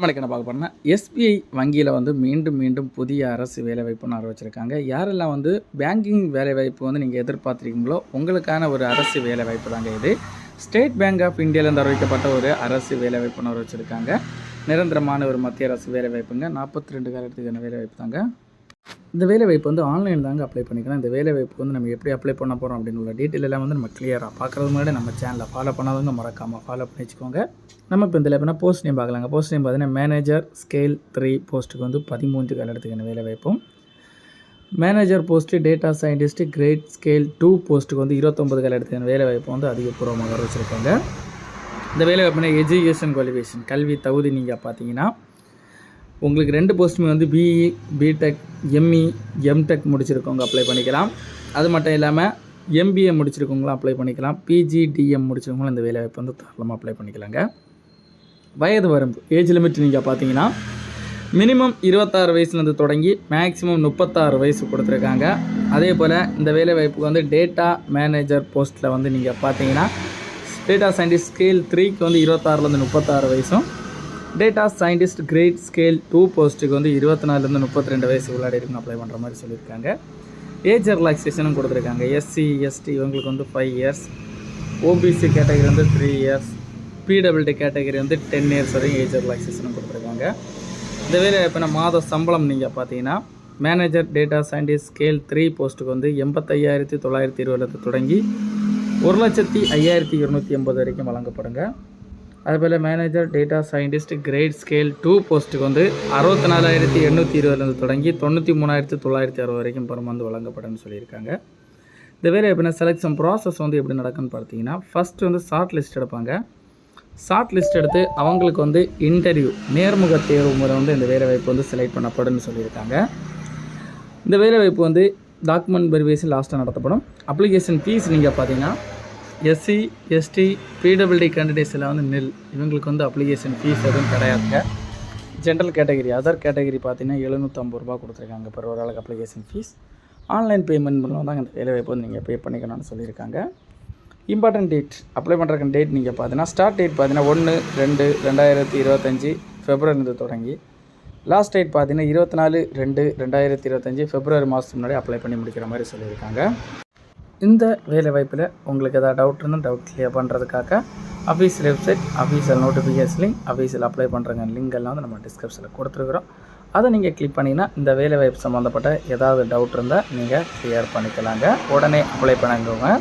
வணக்கம். நான் பார்க்க போறேன்னா, எஸ்பிஐ வங்கியில மீண்டும் மீண்டும் புதிய அரசு வேலைவாய்ப்புன்னு அறிவிச்சிருக்காங்க. யாரெல்லாம் பேங்கிங் வேலைவாய்ப்பு நீங்க எதிர்பார்த்திருக்கீங்களோ, உங்களுக்கான ஒரு அரசு வேலைவாய்ப்பு தாங்க இது. ஸ்டேட் பேங்க் ஆஃப் இந்தியாவிலேருந்து அறிவிக்கப்பட்ட ஒரு அரசு வேலைவாய்ப்புன்னு அறிவிச்சிருக்காங்க. நிரந்தரமான ஒரு மத்திய அரசு வேலைவாய்ப்புங்க. 42 காலத்துக்கான வேலைவாய்ப்பு தாங்க. இந்த வேலைவாய்ப்பு ஆன்லைன் தாங்க அப்ளை பண்ணிக்கலாம். இந்த வேலைவாய்ப்புக்கு நம்ம எப்படி அப்ளை பண்ண போகிறோம் அப்படின்னு உள்ள டீட்டெயில் எல்லாம் நம்ம கிளியராக பார்க்குறது முன்னாடி நம்ம சேனலை ஃபாலோ பண்ணாதவங்க மறக்காமல் ஃபாலோ பண்ணி வச்சுக்கோங்க. நம்ம இப்போ இதில் எப்படின்னா போஸ்ட் நேம் பார்க்கலாங்க. போஸ்ட் நேம் பார்த்தீங்கன்னா மேனேஜர் ஸ்கேல் 3 போஸ்ட்டுக்கு 13 காலத்துக்கான வேலைவாய்ப்பும், manager post data scientist grade scale 2 போஸ்ட்டுக்கு 29 காலத்துக்கான வேலைவாய்ப்பு அதிகபூர்வமாக வச்சுருக்காங்க. இந்த வேலைவாய்ப்புனா எஜுகேஷன் குவாலிஃபிகேஷன் கல்வி தகுதி நீங்கள் பார்த்தீங்கன்னா உங்களுக்கு 2 போஸ்ட்டுமே பிஇ, பிடெக், எம்இ, எம்டெக் முடிச்சிருக்கவங்க அப்ளை பண்ணிக்கலாம். அது மட்டும் இல்லாமல் எம்பிஏ முடிச்சிருக்கவங்களும் அப்ளை பண்ணிக்கலாம். பிஜி, டிஎம் முடிச்சிருக்கவங்களும் இந்த வேலைவாய்ப்பு தாராளமாக அப்ளை பண்ணிக்கலாங்க. வயது வரம்பு ஏஜ் லிமிட் நீங்கள் பார்த்தீங்கன்னா மினிமம் 26 வயசுலேருந்து தொடங்கி மேக்ஸிமம் 36 வயசு கொடுத்துருக்காங்க. அதே போல் இந்த வேலைவாய்ப்புக்கு டேட்டா மேனேஜர் போஸ்ட்டில் நீங்கள் பார்த்தீங்கன்னா டேட்டா சயின்டிஸ்ட் ஸ்கேல் 3க்கு 26லேருந்து 36 வயசும், டேட்டா சயின்டிஸ்ட் கிரேட் ஸ்கேல் 2 போஸ்ட்டுக்கு 24லேருந்து 32 வயசு உள்ளாடி இருக்கும் அப்ளை பண்ணுற மாதிரி சொல்லியிருக்காங்க. ஏஜ் ரிலாக்ஸேஷனும் கொடுத்துருக்காங்க. எஸ்சி, எஸ்டி இவங்களுக்கு 5 years, OBC category 3 years, பிடபிள்டி category 10 years வரைக்கும் ஏஜ் ரிலாக்ஸேஷனும் கொடுத்துருக்காங்க. இந்த வேலை இப்போ மாத சம்பளம் நீங்கள் பார்த்தீங்கன்னா மேனேஜர் டேட்டா சயின்டிஸ்ட் ஸ்கேல் 3 போஸ்ட்டுக்கு 85,920 தொடங்கி 1,05,280 வரைக்கும் வழங்கப்படுங்க. அதுபோல் manager data scientist grade scale 2 போஸ்ட்டுக்கு 64,820 தொடங்கி 93,960 வரைக்கும் பெர் மந்த் வழங்கப்படும்னு சொல்லியிருக்காங்க. இந்த வேலை எப்படின்னா செலெக்ஷன் ப்ராசஸ் எப்படி நடக்குன்னு பார்த்தீங்கன்னா ஃபஸ்ட்டு ஷார்ட் லிஸ்ட் எடுப்பாங்க. ஷார்ட் லிஸ்ட் எடுத்து அவங்களுக்கு இன்டர்வியூ நேர்முக தேர்வு முறை இந்த வேலைவாய்ப்பு செலக்ட் பண்ணப்படும்னு சொல்லியிருக்காங்க. இந்த வேலைவாய்ப்பு டாக்குமெண்ட் வெரிஃபிகேஷன் லாஸ்ட்டாக நடத்தப்படும். அப்ளிகேஷன் ஃபீஸ் நீங்கள் பார்த்தீங்கன்னா எஸ்சி, எஸ்டி, பிடபிள்டி கேண்டிடேட்ஸில் நெல் இவங்களுக்கு அப்ளிகேஷன் ஃபீஸ் எதுவும் கிடையாதுங்க. ஜென்ரல் கேட்டகரி அதர் கேட்டகரி பார்த்தீங்கன்னா 750 ரூபா கொடுத்துருக்காங்க பெர் ஒரு ஆளுக்கு அப்ளிகேஷன் ஃபீஸ். ஆன்லைன் பேமெண்ட் மூலம் தான் இந்த வேலைவாய்ப்பு நீங்கள் பே பண்ணிக்கணும்னு சொல்லியிருக்காங்க. இம்பார்ட்டன்ட் டேட் அப்ளை பண்ணுறக்கு டேட் நீங்கள் பார்த்தீங்கன்னா ஸ்டார்ட் டேட் பார்த்தீங்கன்னா 1/2/2025 ஃபெப்ரவரிலேருந்து தொடங்கி லாஸ்ட் டேட் பார்த்தீங்கன்னா 24/2/2025 ஃபெப்ரவரி மாதத்துக்கு முன்னாடி அப்ளை பண்ணி முடிக்கிற மாதிரி சொல்லியிருக்காங்க. இந்த வேலைவாய்ப்பில் உங்களுக்கு எதாவது டவுட் இருந்தால் டவுட் கிளியர் பண்ணுறதுக்காக official website, official notification link, official apply பண்ணுறங்க லிங்க் எல்லாம் நம்ம டிஸ்கிரிப்ஷனில் கொடுத்துருக்குறோம். அதை நீங்கள் கிளிக் பண்ணிங்கன்னா இந்த வேலைவாய்ப்பு சம்மந்தப்பட்ட ஏதாவது டவுட் இருந்தால் நீங்கள் கிளியர் பண்ணிக்கலாங்க. உடனே அப்ளை பண்ணுங்க.